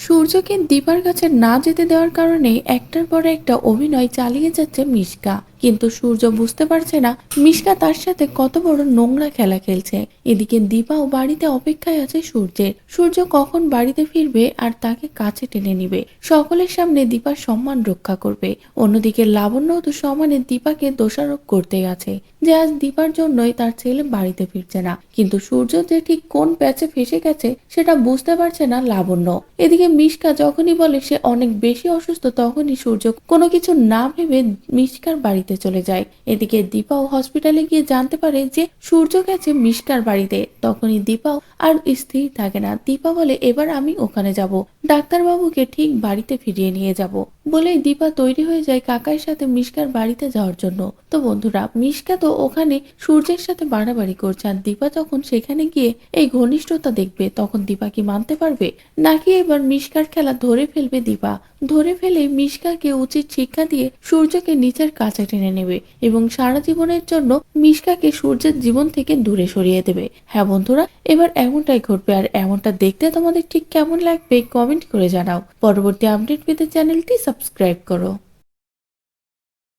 সূর্যকে দীপার কাছে না যেতে দেওয়ার কারণে একটার পর একটা অভিনয় চালিয়ে যাচ্ছে মিশকা। কিন্তু সূর্য বুঝতে পারছে না মিশকা তার সাথে কত বড় নোংরা খেলা খেলছে। এদিকে দীপাও বাড়িতে অপেক্ষায় আছে সূর্যের। সূর্য কখন বাড়িতে ফিরবে আর তাকে কাছে টেনে নিবে, সকলের সামনে দীপার সম্মান রক্ষা করবে। অন্যদিকে লাবণ্য তো সমানে দীপাকে দোষারোপ করতে আছে যে আজ দীপার জন্যই তার ছেলে বাড়িতে ফিরছে না। কিন্তু সূর্য যে ঠিক কোন প্যাচে ফেসে গেছে সেটা বুঝতে পারছে না লাবণ্য। এদিকে মিশকা যখনই বলে সে অনেক বেশি অসুস্থ, তখনই সূর্য কোনো কিছু না ভেবে মিশকার বাড়িতে চলে যায়। এদিকে দীপাও হসপিটালে গিয়ে জানতে পারে যে সূর্য গেছে মিশকার বাড়িতে। তখনই দীপাও আর স্থির থাকে না। দীপা বলে এবার আমি ওখানে যাব, ডাক্তারবাবুকে ঠিক বাড়িতে ফিরিয়ে নিয়ে যাব। বলেই দীপা তৈরি হয়ে যায় কাকার সাথে মিশকার বাড়িতে যাওয়ার জন্য। তো বন্ধুরা, মিশকা তো ওখানে সূর্যের সাথে বাড়াবাড়ি করছে, আর দীপা যখন সেখানে গিয়ে এই ঘনিষ্ঠতা দেখবে তখন দীপা কি মানতে পারবে, নাকি এবার মিশকার খেলা ধরে ফেলবে দীপা? ধরে ফেলে মিশকাকে উচিত শিক্ষা দিয়ে সূর্যকে নিচের কাছে টেনে নেবে এবং সারা জীবনের জন্য মিশকাকে সূর্যের জীবন থেকে দূরে সরিয়ে দেবে। হ্যাঁ বন্ধুরা, এবার এমনটাই ঘটবে। আর এমনটা দেখতে তোমাদের ঠিক কেমন লাগবে কমেন্ট করে জানাও। পরবর্তী আপডেট পেতে চ্যানেলটি সাবস্ক্রাইব করো।